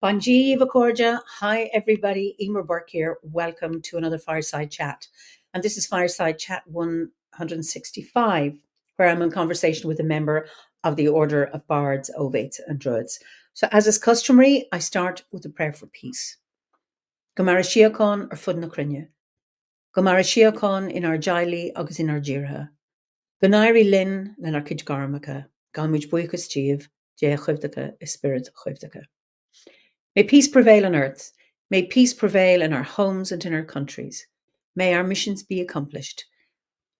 Bonji Vacorja. Hi, everybody. Eimear Burke here. Welcome to another Fireside Chat. And this is Fireside Chat 165, where I'm in conversation with a member of the Order of Bards, Ovates, and Druids. So, as is customary, I start with a prayer for peace. Gomara Shiakon or Fud na Crinne. Gomara Shiakon in our Jaili, agus in our Jirha. Gonairi Lin, len our Kid Garmaka. Galmuj Buikas Jeev, Jea Chivdaka, Spirit Chivdaka. May peace prevail on earth. May peace prevail in our homes and in our countries. May our missions be accomplished.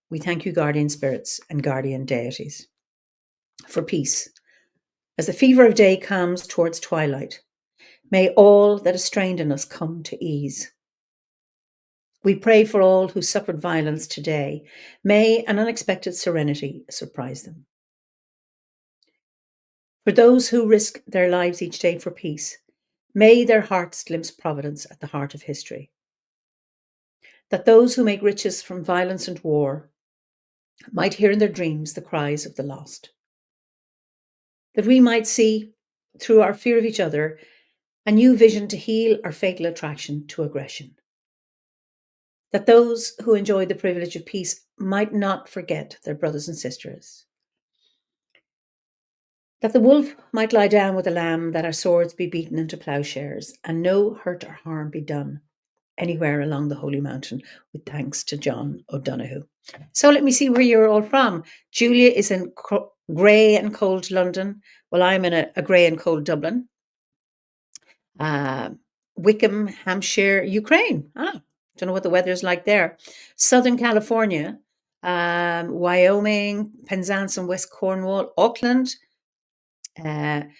We thank you, guardian spirits and guardian deities, for peace. As the fever of day calms towards twilight, may all that is strained in us come to ease. We pray for all who suffered violence today. May an unexpected serenity surprise them. For those who risk their lives each day for peace, may their hearts glimpse providence at the heart of history. That those who make riches from violence and war might hear in their dreams the cries of the lost. That we might see, through our fear of each other, a new vision to heal our fatal attraction to aggression. That those who enjoy the privilege of peace might not forget their brothers and sisters. That the wolf might lie down with the lamb, that our swords be beaten into ploughshares, and no hurt or harm be done anywhere along the Holy Mountain, with thanks to John O'Donoghue. So let me see where you're all from. Julia is in grey and cold London. Well, I'm in a grey and cold Dublin. Wickham, Hampshire, Ukraine. Don't know what the weather's like there. Southern California, Wyoming, Penzance and West Cornwall, Auckland. And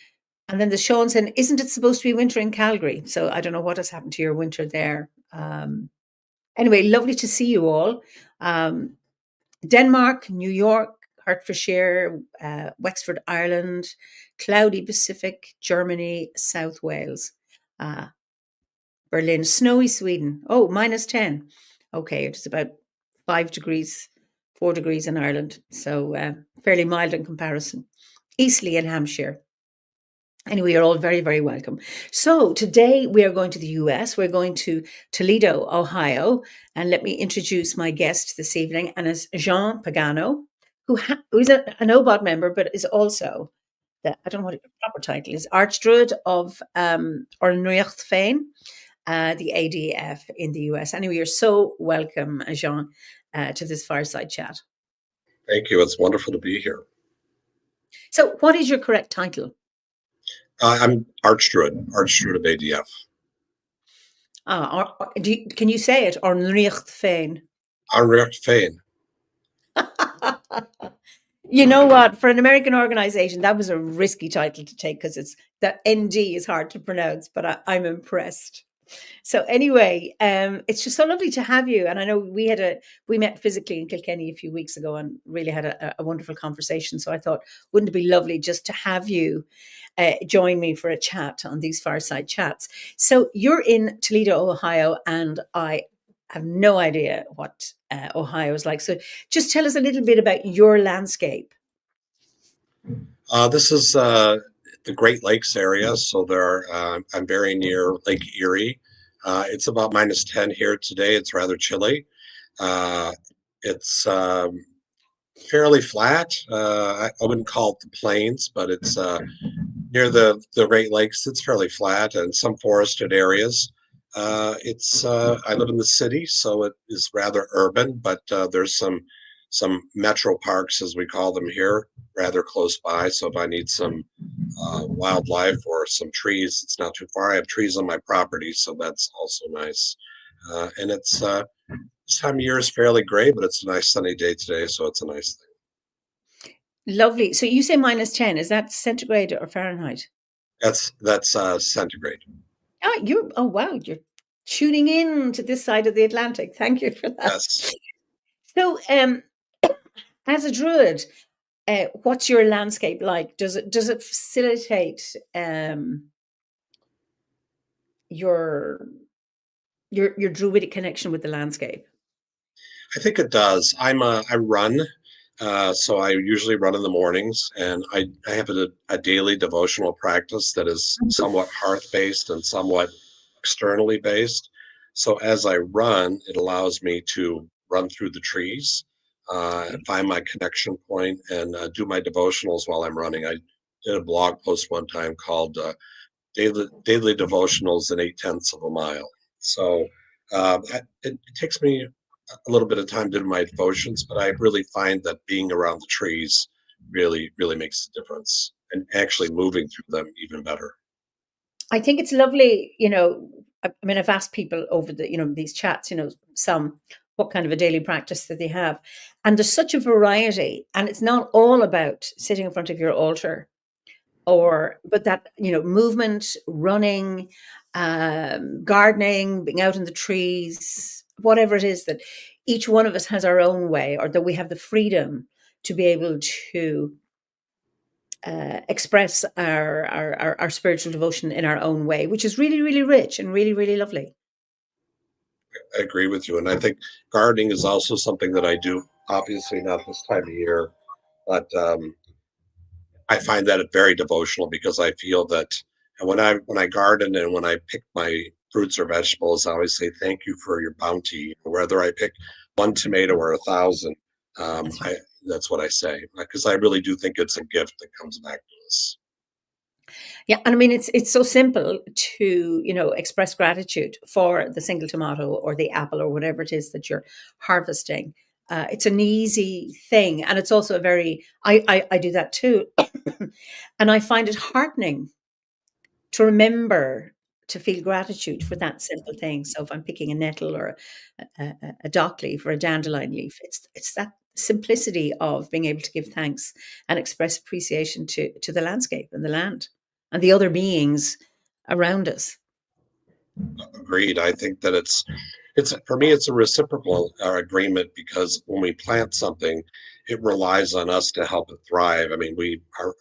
then the Sean saying, isn't it supposed to be winter in Calgary? So I don't know what has happened to your winter there. Anyway, lovely to see you all. Denmark, New York, Hertfordshire, Wexford, Ireland, cloudy Pacific, Germany, South Wales, Berlin, snowy Sweden. Oh, -10. Okay, it's about 4 degrees in Ireland. So fairly mild in comparison. Eastleigh in Hampshire. Anyway, you're all very, very welcome. So today we are going to the US. We're going to Toledo, Ohio. And let me introduce my guest this evening. And it's Jean Pagano, who is an OBOT member, but is also, I don't know what the proper title is, Archdruid of Ornuicht Féin, the ADF in the US. Anyway, you're so welcome, Jean, to this Fireside Chat. Thank you. It's wonderful to be here. So what is your correct title? I'm Archdruid of ADF. Can you say it? Ornuicht Féin. Ornuicht Féin. You know what? For an American organization, that was a risky title to take because that ND is hard to pronounce, but I'm impressed. So anyway, it's just so lovely to have you. And I know we met physically in Kilkenny a few weeks ago and really had a wonderful conversation. So I thought, wouldn't it be lovely just to have you join me for a chat on these Fireside Chats? So you're in Toledo, Ohio, and I have no idea what Ohio is like. So just tell us a little bit about your landscape. This is the Great Lakes area. So I'm very near Lake Erie. It's about -10 here today. It's rather chilly. It's fairly flat. I wouldn't call it the plains, but it's near the Great Lakes. It's fairly flat and some forested areas. I live in the city, so it is rather urban, but there's some metro parks, as we call them here, rather close by. So if I need some wildlife or some trees, it's not too far. I have trees on my property, so that's also nice. And it's this time of year is fairly gray, but it's a nice sunny day today, so it's a nice thing. Lovely. So you say -10. Is that centigrade or Fahrenheit? That's centigrade. Oh wow, you're tuning in to this side of the Atlantic. Thank you for that. Yes. So as a druid, what's your landscape like? Does it facilitate your druidic connection with the landscape? I think it does. I run, So I usually run in the mornings, and I have a daily devotional practice that is somewhat hearth based and somewhat externally based. So as I run, it allows me to run through the trees, find my connection point, and do my devotionals while I'm running. I did a blog post one time called Daily Devotionals in 8/10 of a mile. So it takes me a little bit of time to do my devotions, but I really find that being around the trees really makes a difference, and actually moving through them even better. I think it's lovely, I mean, I've asked people over these chats, some what kind of a daily practice that they have. And there's such a variety. And it's not all about sitting in front of your altar but that, movement, running, gardening, being out in the trees, whatever it is that each one of us has our own way, or that we have the freedom to be able to express our spiritual devotion in our own way, which is really, really rich and really, really lovely. I agree with you, and I think gardening is also something that I do. Obviously, not this time of year, but I find that very devotional because I feel that and when I garden and when I pick my fruits or vegetables, I always say thank you for your bounty. Whether I pick one tomato or 1,000, That's right. I that's what I say because I really do think it's a gift that comes back to us. Yeah, and I mean it's so simple to express gratitude for the single tomato or the apple or whatever it is that you're harvesting. It's an easy thing, and it's also a very I do that too, and I find it heartening to remember to feel gratitude for that simple thing. So if I'm picking a nettle or a dock leaf or a dandelion leaf, it's that simplicity of being able to give thanks and express appreciation to the landscape and the land and the other beings around us. Agreed. I think that it's for me it's a reciprocal agreement because when we plant something, it relies on us to help it thrive. I mean,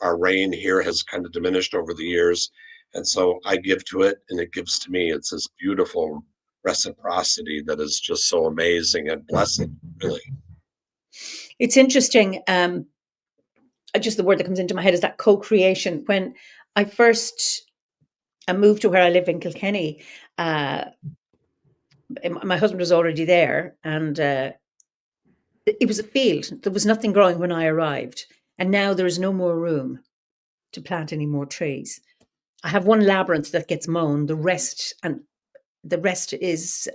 our rain here has kind of diminished over the years, and so I give to it and it gives to me. It's this beautiful reciprocity that is just so amazing and blessed, really. It's interesting. Just the word that comes into my head is that co-creation. When I first moved to where I live in Kilkenny, uh, my husband was already there, and it was a field. There was nothing growing when I arrived, and now there is no more room to plant any more trees. I have one labyrinth that gets mown. The rest is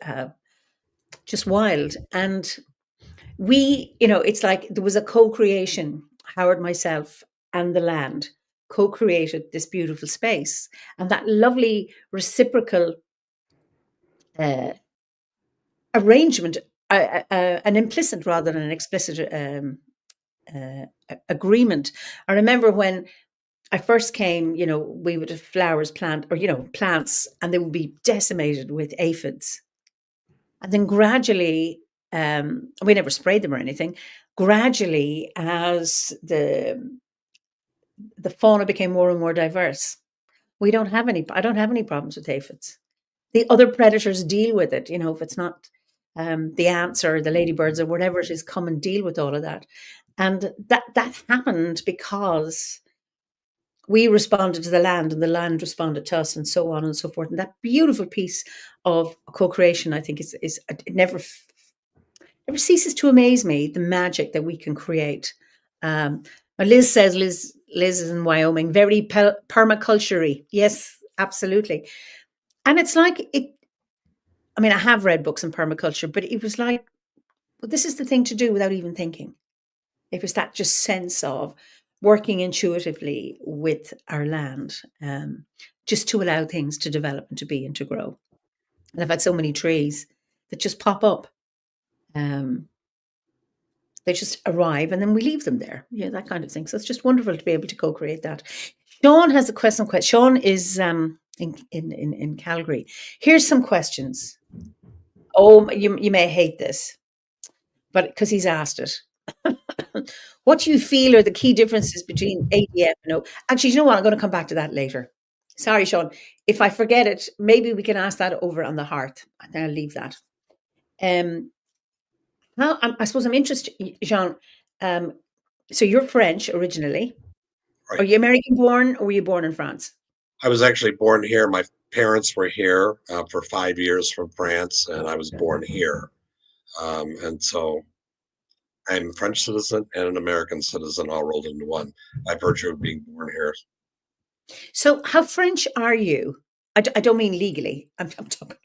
just wild. And it's like there was a co-creation. Howard, myself, and the land co-created this beautiful space, and that lovely reciprocal uh, arrangement, an implicit rather than an explicit agreement. I remember when I first came, we would have flowers plant or, plants, and they would be decimated with aphids. And then gradually, we never sprayed them or anything. Gradually, as the fauna became more and more diverse, I don't have any problems with aphids. The other predators deal with it, if it's not the ants or the ladybirds or whatever it is, come and deal with all of that. And that happened because we responded to the land and the land responded to us, and so on and so forth. And that beautiful piece of co-creation, I think, is it never ceases to amaze me, the magic that we can create. Um, Liz says, Liz is in Wyoming, very permaculture. Yes, absolutely. And it's like it. I mean, I have read books on permaculture, but it was like, well, this is the thing to do without even thinking. It was that just sense of working intuitively with our land, just to allow things to develop and to be and to grow. And I've had so many trees that just pop up. Um, they just arrive and then we leave them there. Yeah, that kind of thing. So it's just wonderful to be able to co-create that. Sean has a question. Sean is in Calgary. Here's some questions. Oh, you may hate this, but because he's asked it. What do you feel are the key differences between ADF and O? Actually, you know what? I'm going to come back to that later. Sorry, Sean. If I forget it, maybe we can ask that over on the hearth. And then I'll leave that. Um, I suppose I'm interested, Jean. So you're French originally. Are Right. you American born or were you born in France? I was actually born here. My parents were here for 5 years from France, and I was born here. And so I'm a French citizen and an American citizen all rolled into one by virtue of being born here. So how French are you? I don't mean legally. I'm talking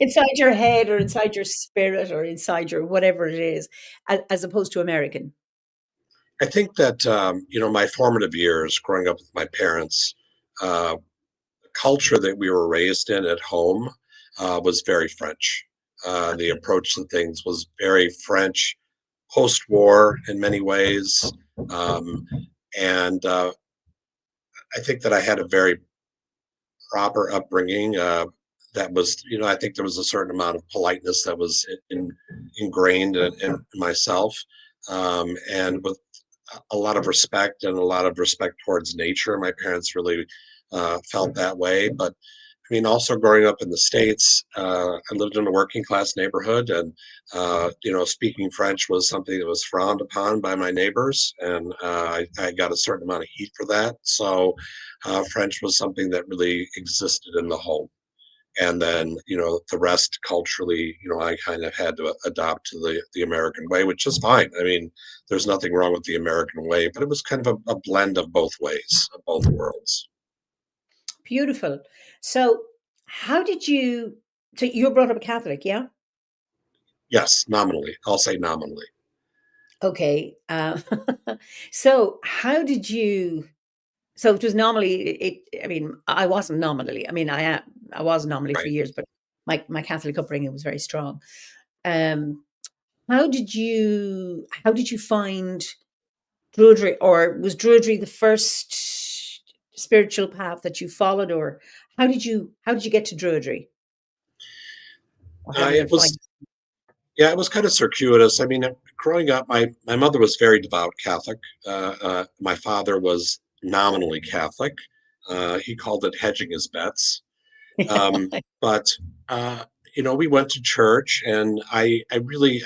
inside your head or inside your spirit or inside your whatever it is, as opposed to American. I think that, my formative years growing up with my parents, uh, the culture that we were raised in at home was very French. The Okay. approach to things was very French, post-war in many ways. Um, and I think that I had a very proper upbringing. That was, I think there was a certain amount of politeness that was ingrained in myself, and with a lot of respect and a lot of respect towards nature. My parents really felt that way. But I mean, also growing up in the States, I lived in a working class neighborhood, and speaking French was something that was frowned upon by my neighbors, and I got a certain amount of heat for that. So, French was something that really existed in the home. And then, the rest culturally, I kind of had to adopt to the American way, which is fine. I mean, there's nothing wrong with the American way, but it was kind of a blend of both ways, of both worlds. Beautiful. So how did you? So you were brought up Catholic, yeah? Yes, nominally. I'll say nominally. Okay. So how did you? So it was nominally. I mean, I wasn't nominally. I mean, I was nominally for Right. years, but my Catholic upbringing was very strong. Um, how did you find Druidry, or was Druidry the first spiritual path that you followed, or how did you get to Druidry, or how did It it was find? Yeah, it was kind of circuitous. I mean, growing up, my mother was very devout Catholic. My father was nominally Catholic. He called it hedging his bets. But uh, we went to church, and I really,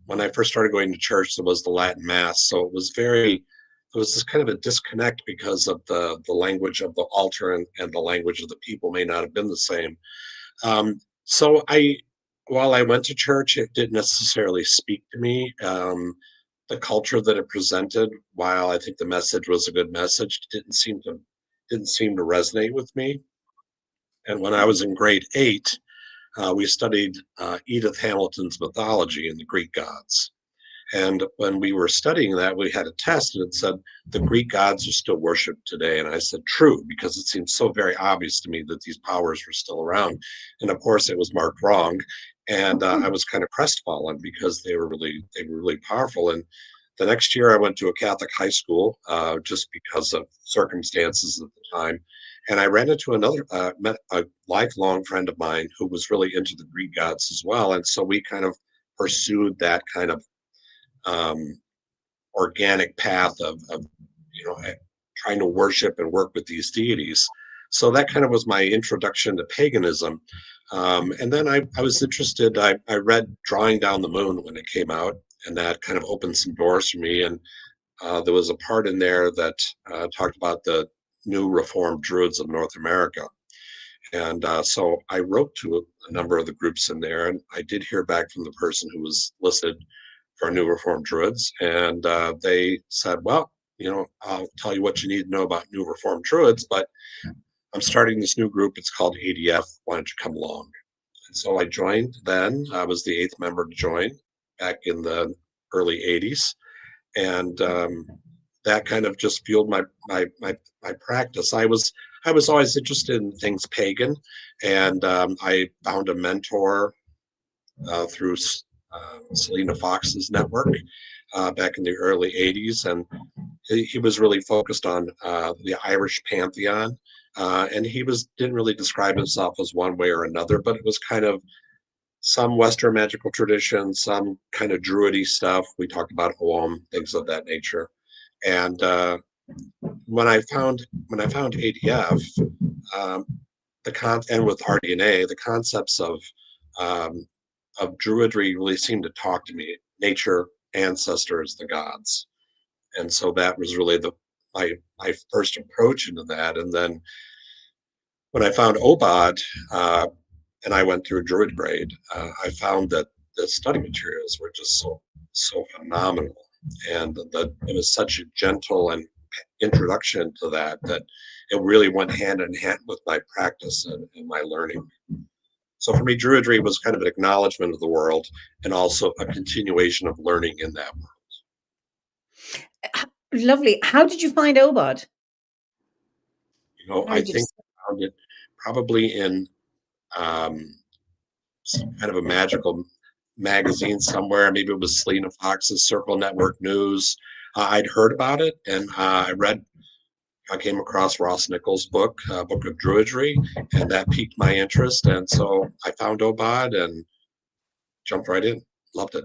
when I first started going to church, there was the Latin Mass, so it was this kind of a disconnect because of the language of the altar and the language of the people may not have been the same. So while I went to church, it didn't necessarily speak to me. The culture that it presented, while I think the message was a good message, didn't seem to resonate with me. And when I was in grade 8, we studied Edith Hamilton's mythology and the Greek gods. And when we were studying that, we had a test and it said, the Greek gods are still worshipped today. And I said, true, because it seemed so very obvious to me that these powers were still around. And of course, it was marked wrong. And I was kind of crestfallen because they were really powerful. And the next year, I went to a Catholic high school just because of circumstances at the time. And I ran into met a lifelong friend of mine who was really into the Greek gods as well. And so we kind of pursued that kind of um, organic path of trying to worship and work with these deities. So that kind of was my introduction to paganism. And then I was interested. I read Drawing Down the Moon when it came out, and that kind of opened some doors for me. And there was a part in there that talked about the new Reformed Druids of North America. And so I wrote to a number of the groups in there, and I did hear back from the person who was listed for New Reformed Druids, and they said, "Well, I'll tell you what you need to know about New Reformed Druids, but I'm starting this new group. It's called ADF. Why don't you come along?" And so I joined. Then I was the eighth member to join back in the early '80s, and that kind of just fueled my practice. I was always interested in things pagan, and I found a mentor through Selena Fox's network back in the early '80s, and he was really focused on the Irish pantheon. And he didn't really describe himself as one way or another, but it was kind of some Western magical tradition, some kind of druidy stuff. We talked about Ogham, things of that nature. And when I found ADF, um, and with RDNA, the concepts um, of druidry really seemed to talk to me. Nature, ancestor is the gods. And so that was really my first approach into that. And then when I found Obad, and I went through Druid grade, I found that the study materials were just so phenomenal, and that it was such a gentle and introduction to that it really went hand in hand with my practice and my learning. So for me, Druidry was kind of an acknowledgement of the world and also a continuation of learning in that world. Lovely. How did you find Obad? How I did you think dis- I found it probably in um, some kind of a magical magazine somewhere. Maybe it was Selena Fox's Circle Network News. I'd heard about it, and I came across Ross Nichols' Book of Druidry, and that piqued my interest. And so I found Obad and jumped right in. Loved it.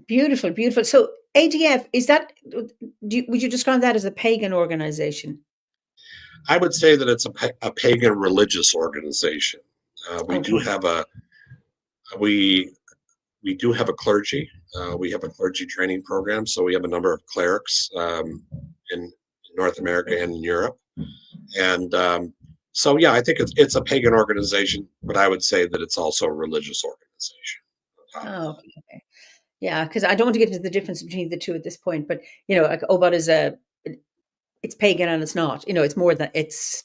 Beautiful, beautiful. So ADF, is that, would you describe that as a pagan organization? I would say that it's a pagan religious organization. We do Okay. have a we we do have a clergy. We have a clergy training program, so we have a number of clerics in North America and in Europe. And so, yeah, I think it's a pagan organization, but I would say that it's also a religious organization on top of Oh, that. okay. Okay. Yeah, because I don't want to get into the difference between the two at this point, but like Obad is it's pagan and it's not. It's more than it's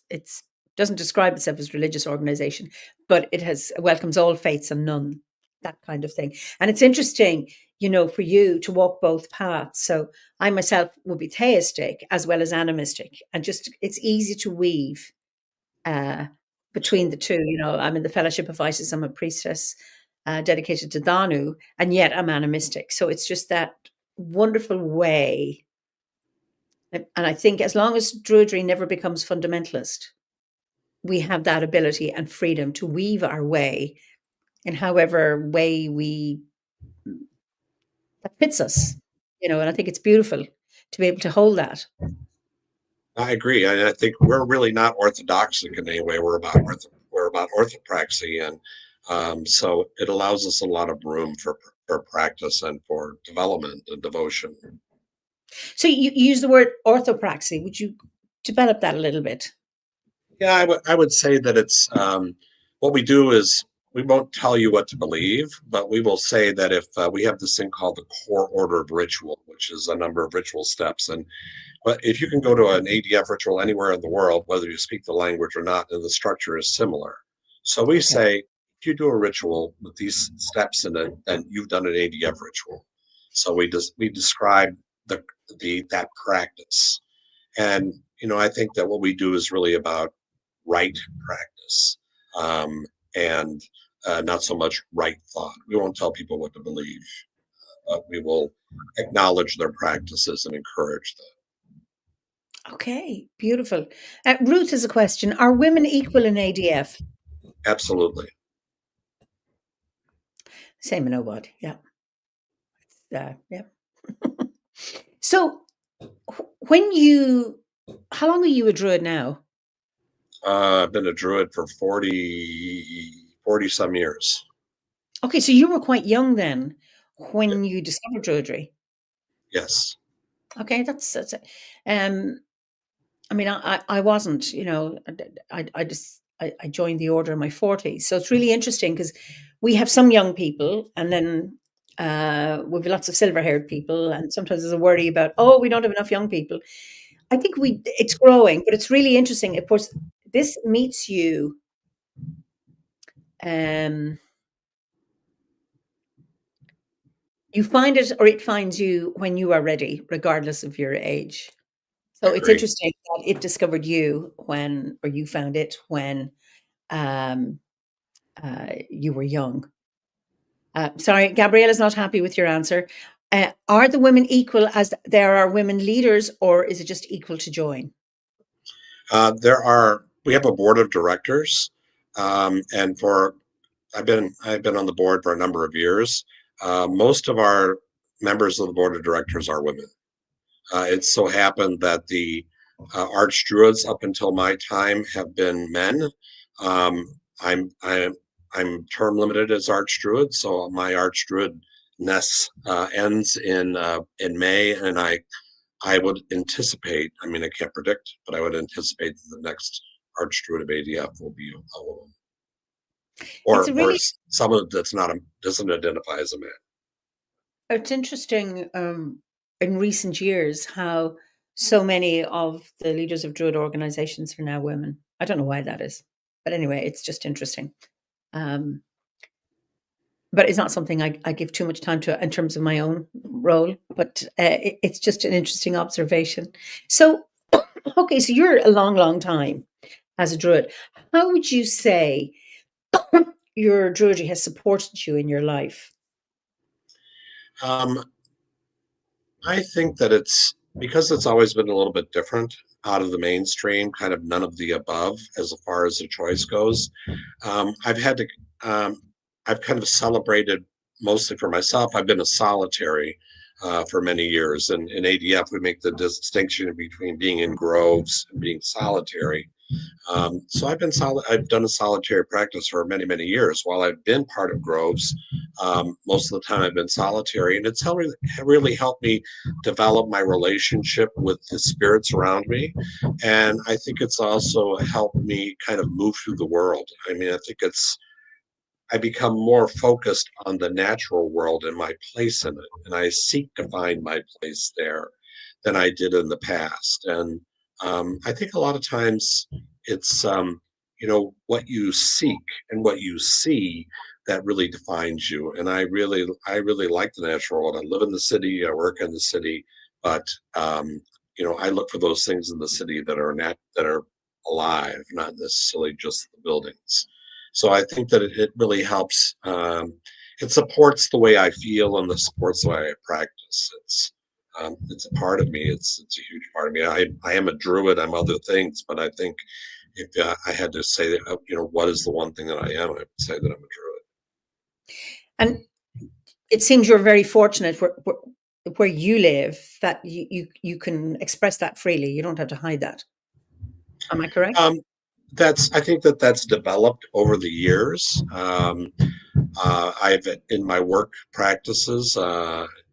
doesn't describe itself as religious organization, but it has welcomes all faiths and none, that kind of thing. And it's interesting, for you to walk both paths. So I myself would be theistic as well as animistic, and just it's easy to weave uh, between the Absolutely. two. I'm in the Fellowship of Isis. I'm a priestess dedicated to Danu, and yet I'm animistic. So it's just that wonderful way. And I think as long as Druidry never becomes fundamentalist, we have that ability and freedom to weave our way in however way that fits us. And I think it's beautiful to be able to hold that. I agree. I think we're really not orthodoxic in any way. We're about orthopraxy, and so it allows us a lot of room for practice and for development and devotion. So you use the word orthopraxy. Would you develop that a little bit? Yeah, I would say that it's what we do is we won't tell you what to believe, but we will say that if we have this thing called the core order of ritual, which is a number of ritual steps, and but if you can go to an ADF ritual anywhere in the world, whether you speak the language or not, and the structure is similar. So we Okay. say if you do a ritual with these steps in it, then you've done an ADF ritual. So we describe the that practice. And I think that what we do is really about right practice, and not so much right thought. We won't tell people what to believe, but we will acknowledge their practices and encourage them. Okay. Beautiful. Ruth has a question. Are women equal in ADF? Absolutely. Same in OWOD. Yeah. Yeah. So when how long are you a druid now? I've been a druid for 40 some years. Okay, so you were quite young then Yeah. when you discovered druidry. Yes. Okay, that's it. Um, I mean, I wasn't, I joined the order in my 40s. So it's really interesting because we have some young people and then we have lots of silver haired people. And sometimes there's a worry about, oh, we don't have enough young people. I think it's growing, but it's really interesting. Of course, this meets you. Um, you find it or it finds you when you are ready, regardless of your age. I So it's agree. interesting that it discovered you or you found it when um, you were young. Sorry, Gabrielle is not happy with your answer. Are the women equal as there are women leaders, or is it just equal to join? We have a board of directors, and for I've been on the board for a number of years. Most of our members of the board of directors are women. It so happened that the arch druids up until my time have been men. Um, I'm term limited as arch druid, so my arch druid Ness ends in May, and I would anticipate. I mean, I can't predict, but I would anticipate that the next Archdruid of ADF will be a woman, It's a or really someone that's not a doesn't identify as a man. it's interesting in recent years how so many of the leaders of Druid organizations are now women. I don't know why that is, but anyway, it's just interesting. Um, but it's not something I give too much time to in terms of my own role. But it's just an interesting observation. So, okay, so you're a long, long time as a Druid. How would you say your Druidry has supported you in your life? Um, I think that it's because it's always been a little bit different out of the mainstream, kind of none of the above as far as the choice goes. I've had to, um, I've kind of celebrated mostly for myself. I've been a solitary for many years, and in ADF we make the distinction between being in groves and being solitary. So I've done a solitary practice for many, many years. While I've been part of groves, most of the time I've been solitary, and it's really helped me develop my relationship with the spirits around me. And I think it's also helped me kind of move through the world. I mean, I become more focused on the natural world and my place in it, and I seek to find my place there than I did in the past. And I think a lot of times it's what you seek and what you see that really defines you. And I really like the natural world. I live in the city, I work in the city, but I look for those things in the city that are alive, not necessarily just the buildings. So I think that it really helps. It supports the way I feel and the supports the way I practice. It's a part of me. It's a huge part of me. I am a druid. I'm other things, but I think if I had to say that, what is the one thing that I am, I would say that I'm a druid. And it seems you're very fortunate where you live that you can express that freely. You don't have to hide that. Am I correct? Um, I think that's developed over the years. I've in my work practices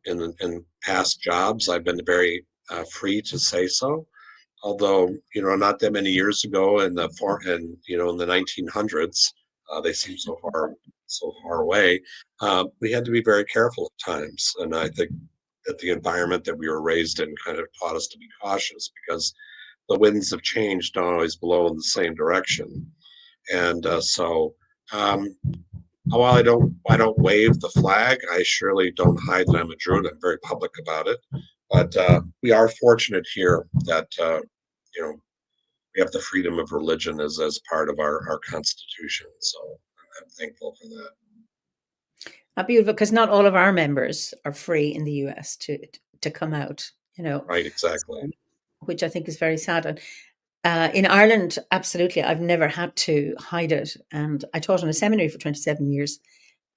in past jobs, I've been very free to say so. Although not that many years ago in the 1900s, they seem so far away. We had to be very careful at times, and I think that the environment that we were raised in kind of taught us to be cautious because the winds of change don't always blow in the same direction. And so, um, while I don't wave the flag, I surely don't hide that I'm a druid. I'm very public about it. But we are fortunate here that you know we have the freedom of religion as part of our constitution. So I'm thankful for that. Beautiful, because not all of our members are free in the US to come out. Right, exactly. So, which I think is very sad. And in Ireland, absolutely, I've never had to hide it. And I taught in a seminary for 27 years,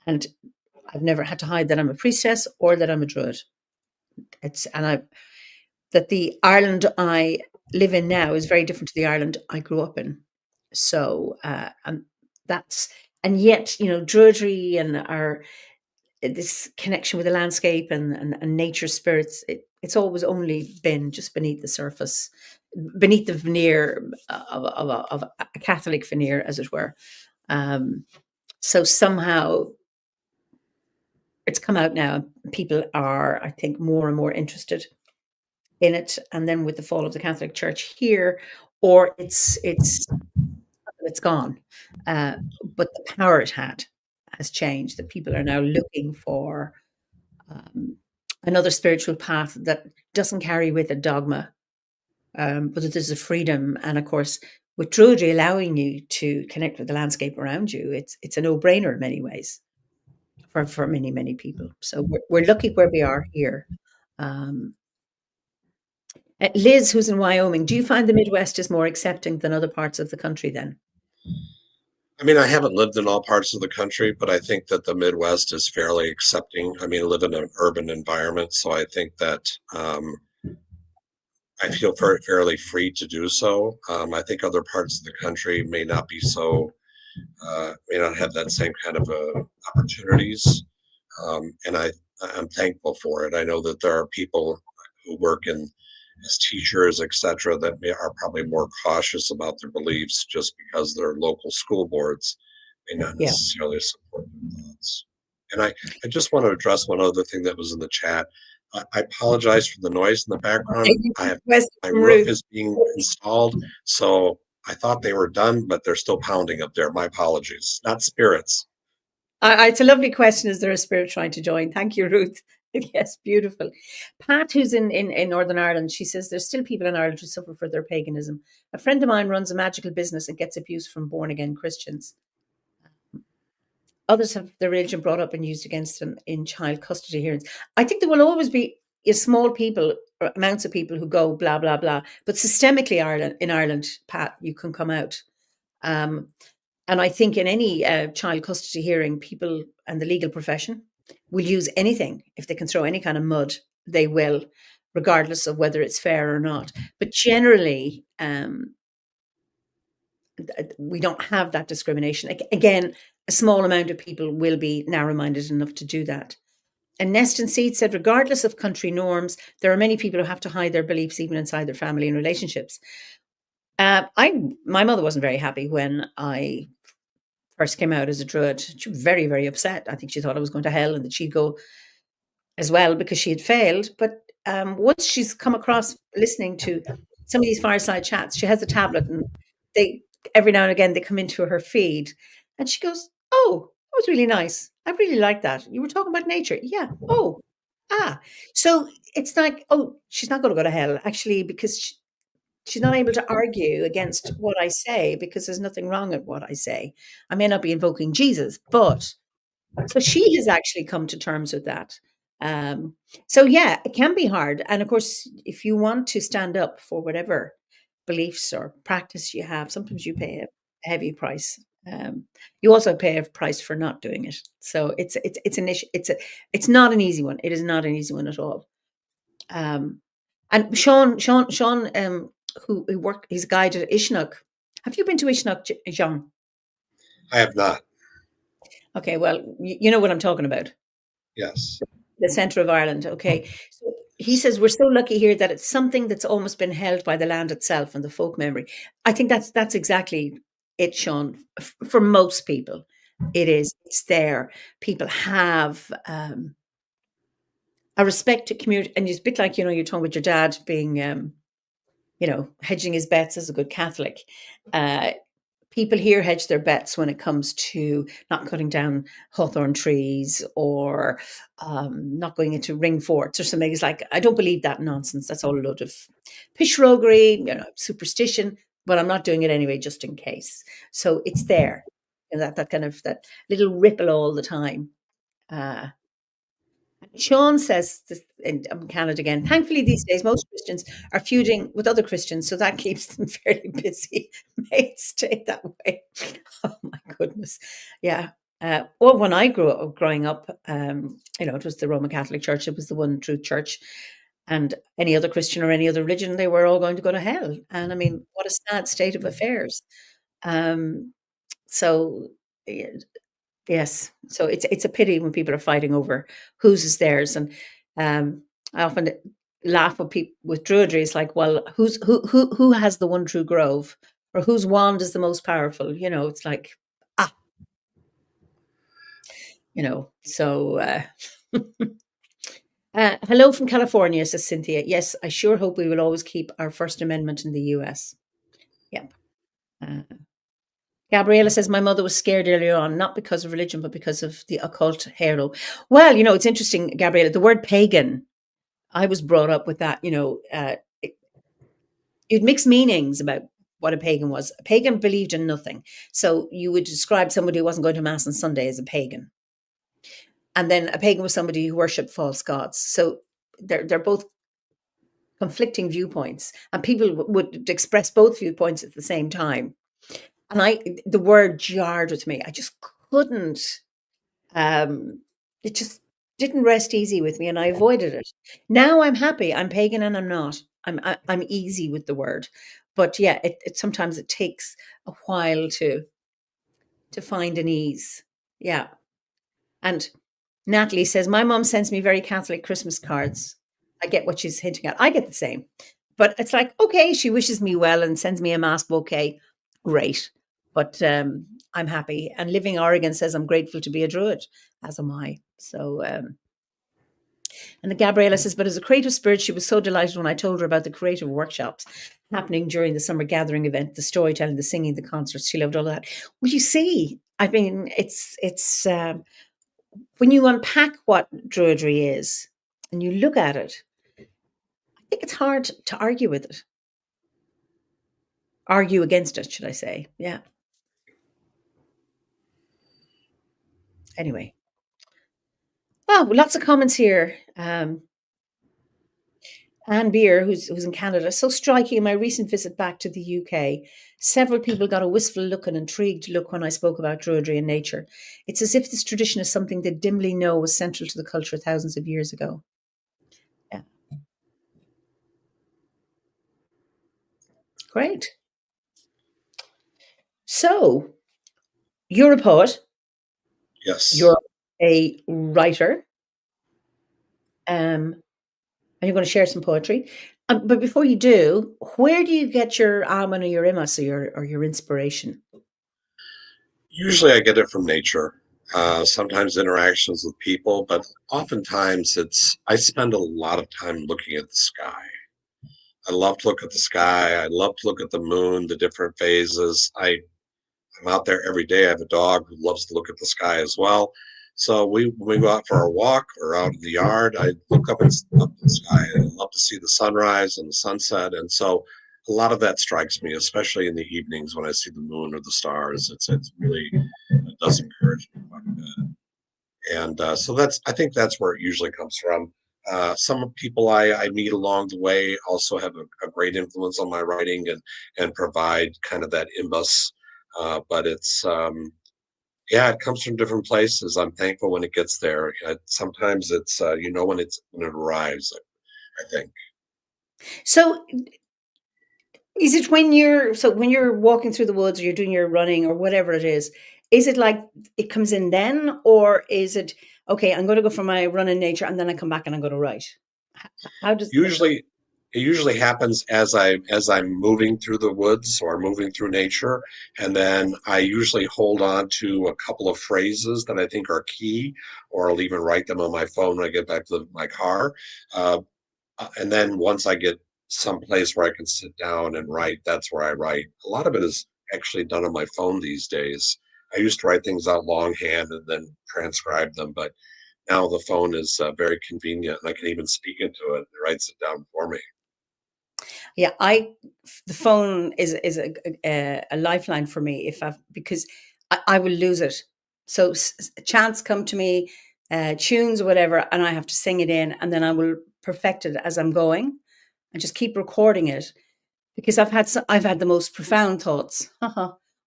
and I've never had to hide that I'm a priestess or that I'm a druid. It's and I that the Ireland I live in now is very different to the Ireland I grew up in. So and that's and yet Druidry and our this connection with the landscape and nature spirits, it's always only been just beneath the surface, beneath the veneer of a Catholic veneer, as it were. Um, so somehow it's come out now. People are, I think, more and more interested in it. And then with the fall of the Catholic Church here, or it's gone. Uh, but the power it had has changed. That people are now looking for another spiritual path that doesn't carry with it dogma, but that there's a freedom. And of course, with Druidry allowing you to connect with the landscape around you, it's a no-brainer in many ways for many, many people. So we're lucky where we are here. Um, Liz, who's in Wyoming, do you find the Midwest is more accepting than other parts of the country then? I mean, I haven't lived in all parts of the country, but I think that the Midwest is fairly accepting. I mean, I live in an urban environment, so I think that I feel fairly free to do so. I think other parts of the country may not have that same kind of opportunities. And I'm thankful for it. I know that there are people who work in as teachers, etc., that are probably more cautious about their beliefs just because their local school boards may not Yeah. necessarily support their thoughts. And I just want to address one other thing that was in the chat. I apologize for the noise in the background. I have Question my from roof Ruth. is being installed, so I thought they were done, but they're still pounding up there. My apologies. Not spirits. It's a lovely question. Is there a spirit trying to join? Thank you, Ruth. Yes, beautiful. Pat, who's in Northern Ireland, she says there's still people in Ireland who suffer for their paganism. A friend of mine runs a magical business and gets abuse from born again Christians. Others have their religion brought up and used against them in child custody hearings. I think there will always be a small people, or amounts of people who go blah blah blah. But systemically, in Ireland, Pat, you can come out. Um, and I think in any child custody hearing, people and the legal profession will use anything. If they can throw any kind of mud, they will, regardless of whether it's fair or not. But generally, we don't have that discrimination. Again, a small amount of people will be narrow minded enough to do that. And Nest and Seed said, regardless of country norms, there are many people who have to hide their beliefs even inside their family and relationships. My mother wasn't very happy when I first came out as a Druid. She was very, very upset. I think she thought I was going to hell and that she'd go as well because she had failed. But once she's come across listening to some of these fireside chats, she has a tablet and they every now and again they come into her feed and she goes, "Oh, that was really nice. I really like that. You were talking about nature. Yeah. Oh, ah." So it's like, oh, she's not going to go to hell actually because she's not able to argue against what I say because there's nothing wrong with what I say. I may not be invoking Jesus, but so she has actually come to terms with that. So yeah, it can be hard. And of course, if you want to stand up for whatever beliefs or practice you have, sometimes you pay a heavy price. You also pay a price for not doing it. So it's an issue. It's not an easy one. It is not an easy one at all. Um, and Sean, who worked, he's a guide at Ishnok. Have you been to Ishnok, Jean? I have not. Okay, well, you know what I'm talking about. Yes. The centre of Ireland. Okay. So he says we're so lucky here that it's something that's almost been held by the land itself and the folk memory. I think that's exactly it, Sean. For most people, it is. It's there. People have a respect to community, and it's a bit like you're talking with your dad being hedging his bets as a good Catholic. Uh, People here hedge their bets when it comes to not cutting down hawthorn trees or not going into ring forts or something. It's like, I don't believe that nonsense. That's all a load of pishrogery, superstition, but I'm not doing it anyway, just in case. So it's there. And that kind of that little ripple all the time. Uh, Sean says, this, and I'm Canada again, thankfully these days most Christians are feuding with other Christians, so that keeps them fairly busy. May it stay that way. Oh my goodness. Yeah. Well, when I grew up, growing up, it was the Roman Catholic Church, it was the one true church. And any other Christian or any other religion, they were all going to go to hell. And I mean, what a sad state of affairs. Um, so yeah, yes. So it's a pity when people are fighting over whose is theirs. And I often laugh with people with Druidry. It's like, well, who has the one true grove, or whose wand is the most powerful? It's like ah, So hello from California, says Cynthia. Yes, I sure hope we will always keep our First Amendment in the US. Yep. Uh, Gabriella says, my mother was scared earlier on, not because of religion, but because of the occult halo. Well, it's interesting, Gabriella, the word pagan, I was brought up with that, you'd mix meanings about what a pagan was. A pagan believed in nothing. So you would describe somebody who wasn't going to Mass on Sunday as a pagan. And then a pagan was somebody who worshipped false gods. So they're both conflicting viewpoints. And people would express both viewpoints at the same time. And the word jarred with me. I just couldn't. It just didn't rest easy with me, and I avoided it. Now I'm happy. I'm pagan, and I'm not. I'm easy with the word, but yeah, it sometimes it takes a while to find an ease. Yeah, and Natalie says, my mom sends me very Catholic Christmas cards. I get what she's hinting at. I get the same. But it's like, okay, she wishes me well and sends me a mass bouquet. Great. But I'm happy. And Living Oregon says, I'm grateful to be a druid, as am I. So, and the Gabriella says, but as a creative spirit, she was so delighted when I told her about the creative workshops happening during the summer gathering event, the storytelling, the singing, the concerts. She loved all of that. Well, you see, I mean, it's when you unpack what Druidry is and you look at it, I think it's hard to argue with it. Argue against it, should I say. Yeah. Anyway. Oh, lots of comments here. Anne Beer, who's in Canada, so striking in my recent visit back to the UK. Several people got a wistful look and intrigued look when I spoke about Druidry and nature. It's as if this tradition is something they dimly know was central to the culture thousands of years ago. Yeah. Great. So, you're a poet, Yes. you're a writer, and you're going to share some poetry. But before you do, where do you get your amen or your imas or your inspiration? Usually I get it from nature, sometimes interactions with people, but oftentimes I spend a lot of time looking at the sky. I love to look at the sky. I love to look at the moon, the different phases. I'm out there every day. I have a dog who loves to look at the sky as well. So when we go out for a walk or out in the yard, I look up at the sky. I love to see the sunrise and the sunset. And so a lot of that strikes me, especially in the evenings when I see the moon or the stars. It's really, it does encourage me quite a bit. And so I think that's where it usually comes from. Some people I meet along the way also have a great influence on my writing and provide kind of that imbus. But yeah, it comes from different places. I'm thankful when it gets there. Sometimes it's when it arrives. I think. So, is it when you're walking through the woods or you're doing your running or whatever it is it like it comes in then, or is it okay, I'm going to go for my run in nature and then I come back and I'm going to write? How does Usually, it usually happens as I'm moving through the woods or moving through nature, and then I usually hold on to a couple of phrases that I think are key, or I'll even write them on my phone when I get back to my car. Uh, and then once I get someplace where I can sit down and write, that's where I write. A lot of it is actually done on my phone these days. I used to write things out longhand and then transcribe them, but now the phone is very convenient, and I can even speak into it. It writes it down for me. Yeah, I the phone is a lifeline for me if I because I will lose it. So a chance come to me, tunes or whatever, and I have to sing it in, and then I will perfect it as I'm going, and just keep recording it because I've had the most profound thoughts,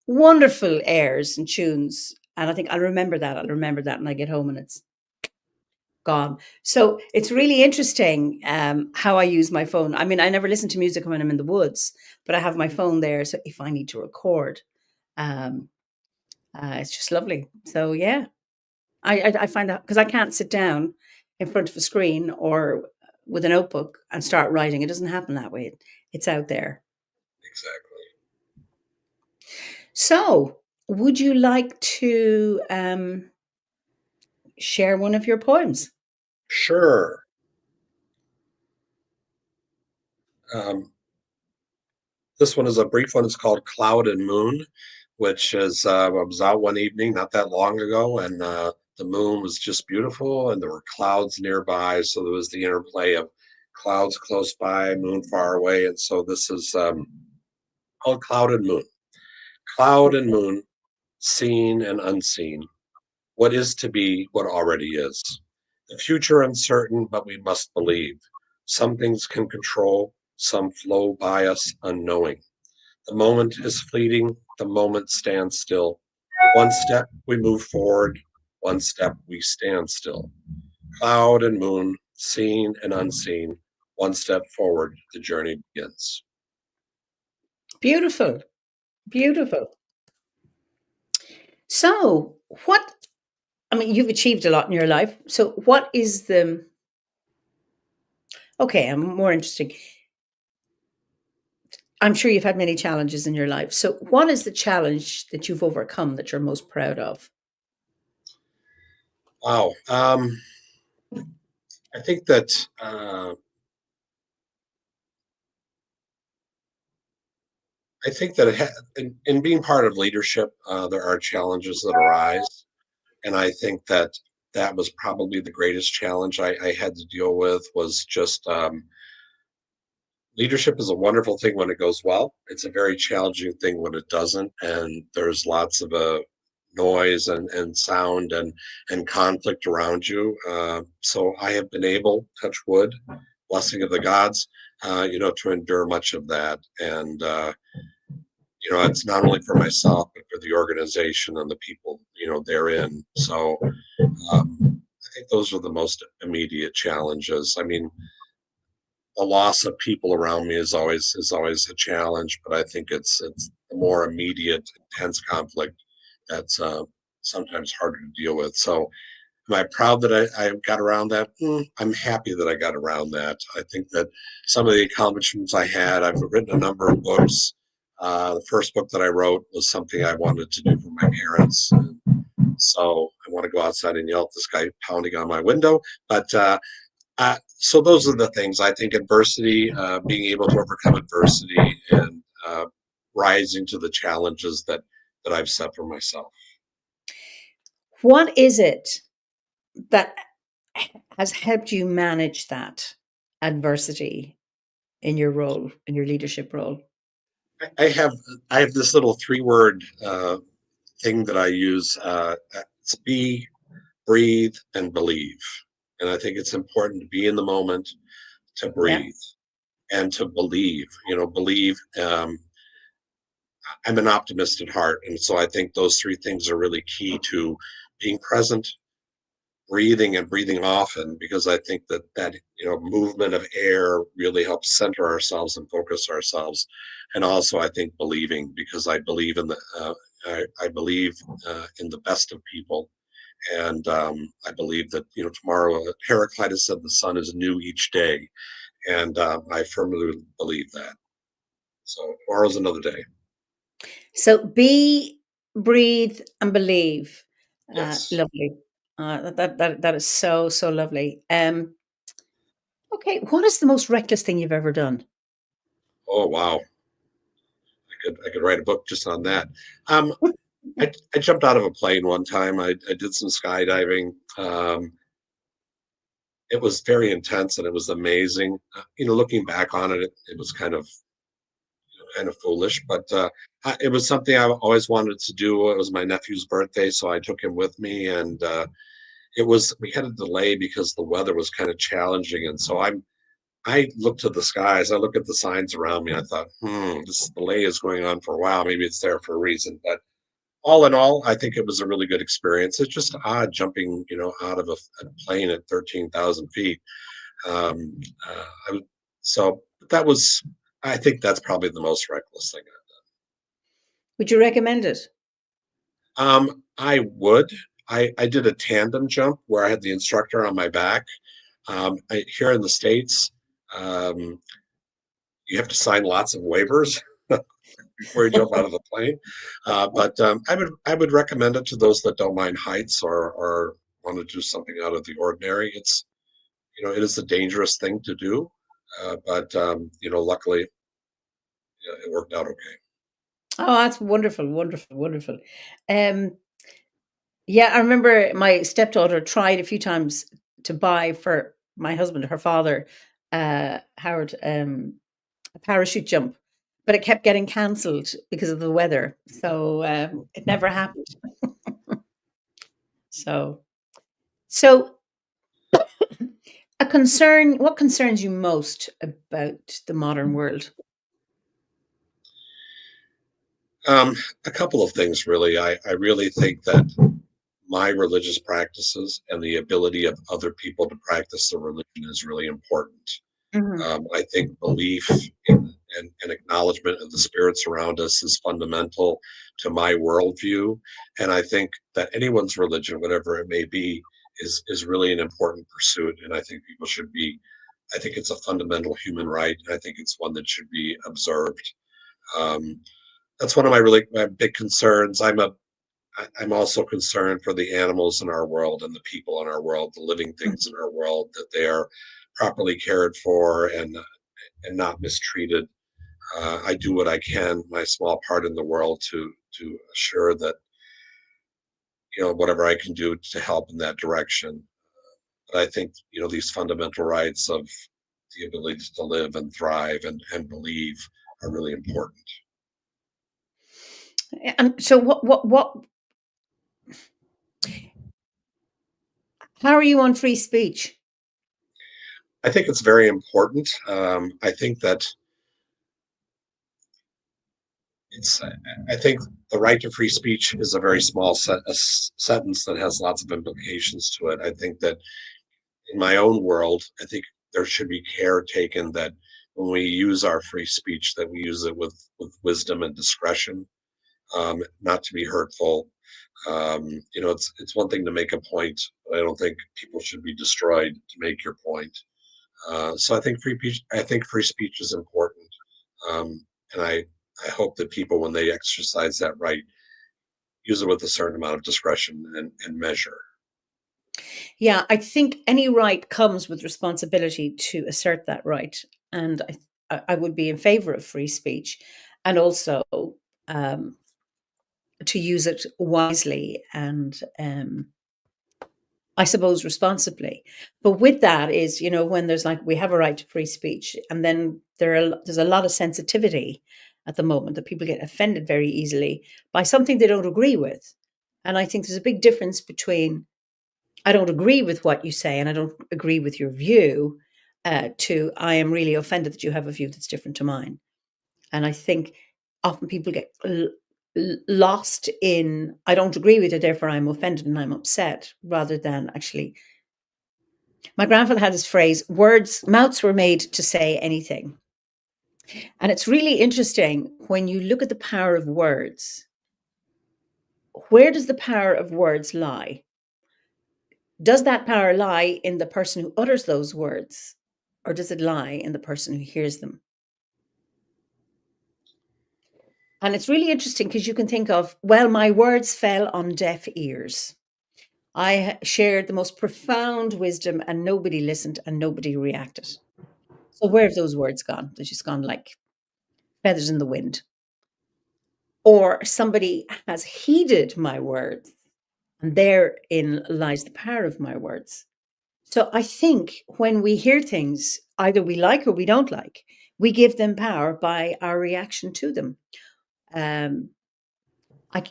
wonderful airs and tunes, and I think I'll remember that when I get home and it's gone. So it's really interesting how I use my phone. I mean, I never listen to music when I'm in the woods, but I have my phone there. So if I need to record, um, it's just lovely. So yeah, I find that because I can't sit down in front of a screen or with a notebook and start writing. It doesn't happen that way. It's out there. Exactly. So would you like to share one of your poems? Sure. Um, this one is a brief one. It's called Cloud and Moon, which is I was out one evening not that long ago, and the moon was just beautiful, and there were clouds nearby. So there was the interplay of clouds close by, moon far away, and so this is called Cloud and Moon. Cloud and moon, seen and unseen. What is to be, what already is. The future uncertain, but we must believe. Some things can control, some flow by us unknowing. The moment is fleeting, the moment stands still. One step we move forward, one step we stand still. Cloud and moon, seen and unseen, one step forward, the journey begins. Beautiful, beautiful. So what? I mean, you've achieved a lot in your life. So, what is the okay? I'm more interesting. I'm sure you've had many challenges in your life. So, what is the challenge that you've overcome that you're most proud of? Wow. I think that in being part of leadership, there are challenges that arise, and I think that that was probably the greatest challenge I had to deal with was just leadership is a wonderful thing when it goes well. It's a very challenging thing when it doesn't, and there's lots of noise and sound and conflict around you. So I have been able, touch wood, blessing of the gods, to endure much of that, and it's not only for myself but for the organization and the people therein. So I think those are the most immediate challenges. I mean, the loss of people around me is always a challenge, but I think it's the more immediate, intense conflict that's sometimes harder to deal with. So, am I proud that I got around that? I'm happy that I got around that. I think that some of the accomplishments I had, I've written a number of books. The first book that I wrote was something I wanted to do for my parents. So I want to go outside and yell at this guy pounding on my window. But so those are the things I think adversity, being able to overcome adversity and rising to the challenges that I've set for myself. What is it that has helped you manage that adversity in your role, in your leadership role? I have I have this little 3 word thing that I use. It's be, breathe, and believe. And I think it's important to be in the moment, to Yeah. breathe, and to believe. Believe. I'm an optimist at heart, and so I think those 3 things are really key to being present, breathing and breathing often, because I think that movement of air really helps center ourselves and focus ourselves, and also I think believing, because I believe in I believe in the best of people, and I believe that tomorrow Heraclitus said the sun is new each day, and I firmly believe that. So tomorrow's another day. So be, breathe, and believe. Yes. Lovely. That is so so lovely. Okay, what is the most reckless thing you've ever done? Oh wow. I could write a book just on that. Um, I jumped out of a plane one time. I did some skydiving. It was very intense and it was amazing. Looking back on it, it was kind of foolish, but it was something I always wanted to do. It was my nephew's birthday, so I took him with me, and we had a delay because the weather was kind of challenging, and so I looked to the skies. I looked at the signs around me. I thought, this delay is going on for a while. Maybe it's there for a reason. But all in all, I think it was a really good experience. It's just odd jumping, out of a plane at 13,000 feet. Um, uh, I, so that was, I think that's probably the most reckless thing. Would you recommend it? I would. I did a tandem jump where I had the instructor on my back. Here in the States, um, you have to sign lots of waivers before you jump out of the plane. But I would recommend it to those that don't mind heights or want to do something out of the ordinary. It is a dangerous thing to do, but luckily it worked out okay. Oh, that's wonderful, wonderful, wonderful. Um, yeah, I remember my stepdaughter tried a few times to buy for my husband, her father, Howard, a parachute jump, but it kept getting cancelled because of the weather. So it never happened. So, so what concerns you most about the modern world? Um, a couple of things, really. I really think that my religious practices and the ability of other people to practice the religion is really important. Mhm. I think belief in and acknowledgement of the spirits around us is fundamental to my worldview. And I think that anyone's religion, whatever it may be, is really an important pursuit. And I think people should be. I think it's a fundamental human right. And I think it's one that should be observed. Um, that's one of my big concerns. I'm also concerned for the animals in our world and the people in our world, the living things in our world, that they are properly cared for and not mistreated. I do what I can, my small part in the world, to assure that whatever I can do to help in that direction. But I think these fundamental rights of the ability to live and thrive and believe are really important. And so, how are you on free speech? I think it's very important. I think that it's. I think the right to free speech is a very small sentence that has lots of implications to it. I think that in my own world, I think there should be care taken that when we use our free speech, that we use it with wisdom and discretion, not to be hurtful. It's one thing to make a point, but I don't think people should be destroyed to make your point. So I think free speech is important, and I hope that people, when they exercise that right, use it with a certain amount of discretion and measure. Yeah, I think any right comes with responsibility to assert that right, and I would be in favor of free speech, and also um, to use it wisely and I suppose responsibly. But with that is, when there's like we have a right to free speech, and then there's a lot of sensitivity at the moment that people get offended very easily by something they don't agree with. And I think there's a big difference between I don't agree with what you say and I don't agree with your view to I am really offended that you have a view that's different to mine. And I think often people get lost in I don't agree with it, therefore I'm offended and I'm upset, rather than actually. My grandfather had this phrase, words, mouths were made to say anything. And it's really interesting when you look at the power of words. Where does the power of words lie? Does that power lie in the person who utters those words, or does it lie in the person who hears them? And it's really interesting because you can think of, well, my words fell on deaf ears. I shared the most profound wisdom and nobody listened and nobody reacted. So where have those words gone? They've just gone like feathers in the wind. Or somebody has heeded my words, and therein lies the power of my words. So I think when we hear things, either we like or we don't like, we give them power by our reaction to them. Um,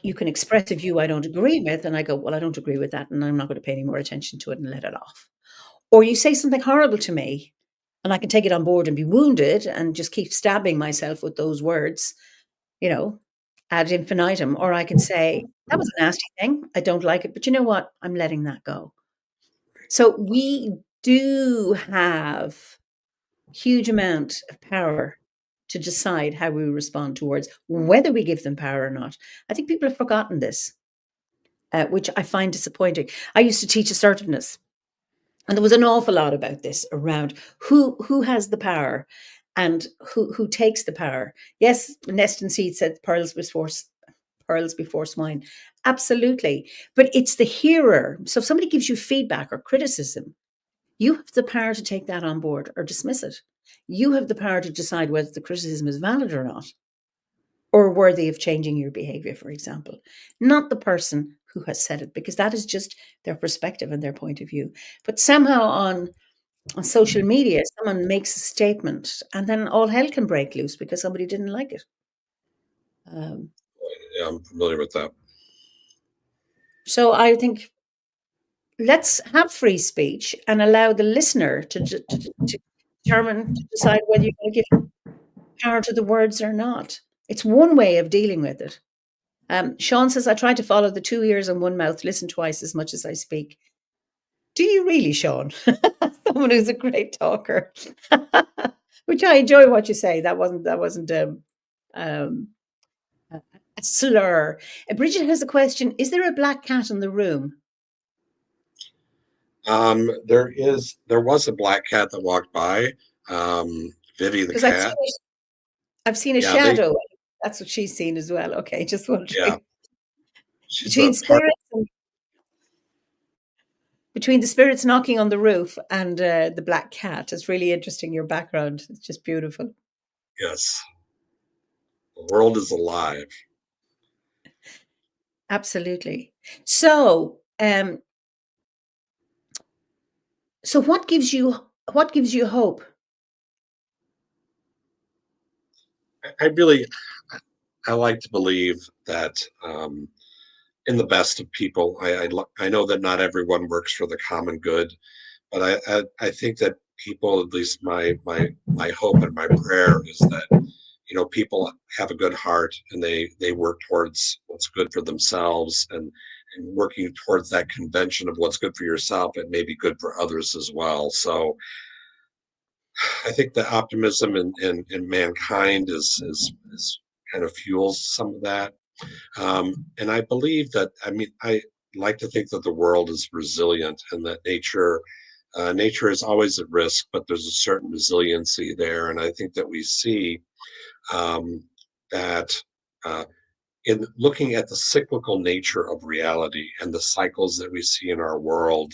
you can express a view I don't agree with, and I go, well, I don't agree with that, and I'm not going to pay any more attention to it and let it off. Or you say something horrible to me, and I can take it on board and be wounded and just keep stabbing myself with those words, you know, ad infinitum. Or I can say, that was a nasty thing. I don't like it. But you know what? I'm letting that go. So we do have huge amount of power to decide how we respond towards whether we give them power or not. I think people have forgotten this, which I find disappointing. I used to teach assertiveness, and there was an awful lot about this around who has the power and who takes the power. Yes, Nest and Seed said pearls before swine. Absolutely. But it's the hearer. So if somebody gives you feedback or criticism, you have the power to take that on board or dismiss it. You have the power to decide whether the criticism is valid or not, or worthy of changing your behavior, for example. Not the person who has said it, because that is just their perspective and their point of view. But somehow on social media, someone makes a statement and then all hell can break loose because somebody didn't like it. Um, Yeah, I'm familiar with that. so I think let's have free speech and allow the listener to determine, to decide whether you're going to give power to the words or not. It's one way of dealing with it. Sean says, I try to follow the 2 ears and 1 mouth, listen twice as much as I speak. Do you really, Sean? Someone who's a great talker. Which I enjoy what you say. That wasn't um, a slur. Bridget has a question: is there a black cat in the room? There was a black cat that walked by, Vivi the Because cat. I've seen a Yeah, they, shadow. That's what she's seen as well. Okay, just yeah, wondering. she's a Between part. spirits and between the spirits knocking on the roof and the black cat, it's really interesting. Your background, it's just beautiful. Yes, the world is alive. Absolutely. So, so what gives you hope? I really, I like to believe that in the best of people. I know that not everyone works for the common good, but I think that people, at least my hope and my prayer is that people have a good heart and they work towards what's good for themselves, and working towards that convention of what's good for yourself, it may be good for others as well. So I think the optimism in mankind is kind of fuels some of that. And I believe that, I mean, I like to think that the world is resilient and that nature is always at risk, but there's a certain resiliency there. And I think that we see um, that uh, in looking at the cyclical nature of reality and the cycles that we see in our world,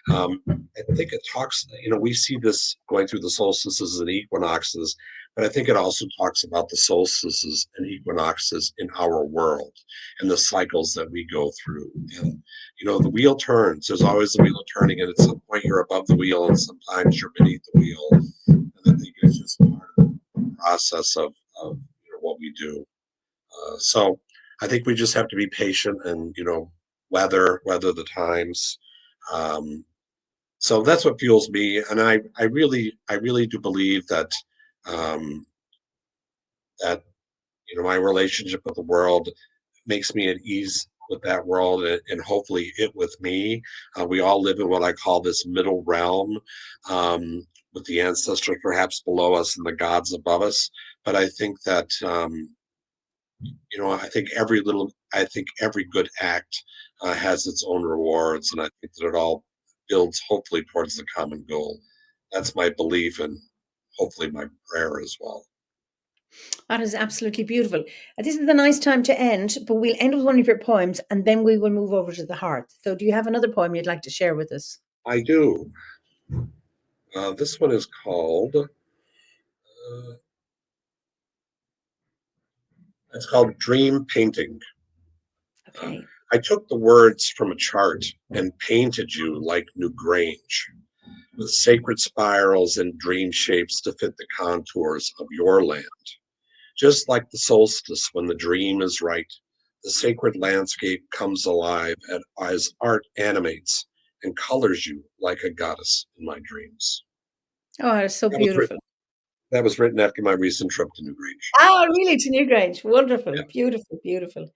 I think it talks, we see this going through the solstices and equinoxes, but I think it also talks about the solstices and equinoxes in our world and the cycles that we go through. And, the wheel turns, there's always the wheel turning, and at some point you're above the wheel and sometimes you're beneath the wheel. And I think it's just part of the process of what we do. So I think we just have to be patient and weather the times. Um, so that's what fuels me, and I really do believe um, that my relationship with the world makes me at ease with that world, and hopefully it with me. We all live in what I call this middle realm, with the ancestors perhaps below us and the gods above us. But I think that I think every good act has its own rewards, and I think that it all builds hopefully towards the common goal. That's my belief, and hopefully my prayer as well. That is absolutely beautiful. This is a nice time to end, but we'll end with one of your poems and then we will move over to the hearth. So, do you have another poem you'd like to share with us? I do. This one is called. It's called Dream Painting. Uh, Okay. I took the words from a chart and painted you like New Grange, with sacred spirals and dream shapes to fit the contours of your land. Just like the solstice when the dream is right, the sacred landscape comes alive as art animates and colors you like a goddess in my dreams. Oh, it's so That was written, beautiful. that was written after my recent trip to Newgrange. Ah, really? To Newgrange. Wonderful. Yeah. Beautiful. Beautiful.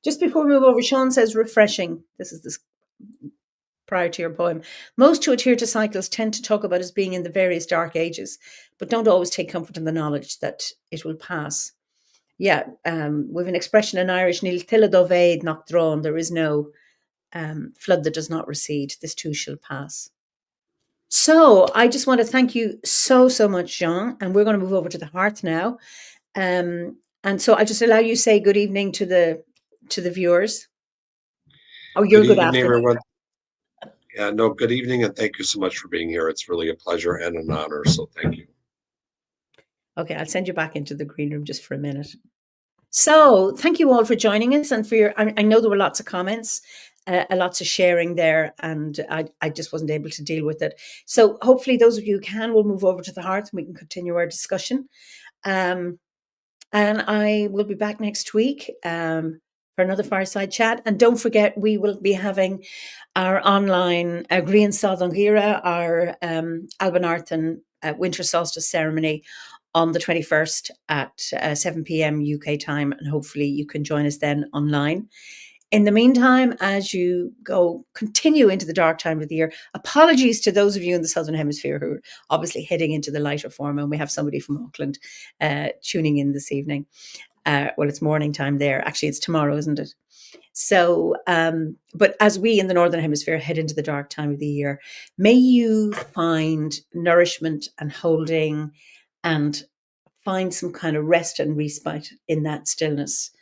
Just before we move over, Sean says refreshing. This is this prior to your poem. Most who adhere to cycles tend to talk about us being in the various dark ages, but don't always take comfort in the knowledge that it will pass. Yeah, with an expression in Irish, Níl tuile dó bhéid nach drón, there is no flood that does not recede. This too shall pass. So I just want to thank you so, so much, Jean. And we're going to move over to the hearth now. And so I just allow you to say good evening to the viewers. Oh, Good you're good evening, afternoon. everyone. Yeah, no, good evening, and thank you so much for being here. It's really a pleasure and an honor. So thank you. Okay, I'll send you back into the green room just for a minute. So thank you all for joining us and for your. I know there were lots of comments, lots of sharing there, and I just wasn't able to deal with it. So hopefully those of you who can will move over to the hearth and we can continue our discussion. Um, and I will be back next week for another fireside chat. And don't forget, we will be having our online Grian Sádangira, our Albanartan winter solstice ceremony on the 21st at 7 p.m. UK time. And hopefully you can join us then online. In the meantime, as you continue into the dark time of the year, apologies to those of you in the Southern Hemisphere who are obviously heading into the lighter form. And we have somebody from Auckland tuning in this evening. Well, it's morning time there. Actually, it's tomorrow, isn't it? So, but as we in the Northern Hemisphere head into the dark time of the year, may you find nourishment and holding and find some kind of rest and respite in that stillness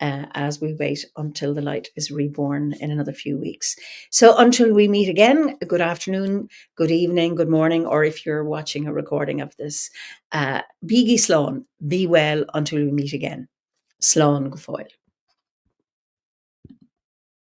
as we wait until the light is reborn in another few weeks. So until we meet again, good afternoon, good evening, good morning, or if you're watching a recording of this, Bígí Slán, be well until we meet again. Slán go fóill.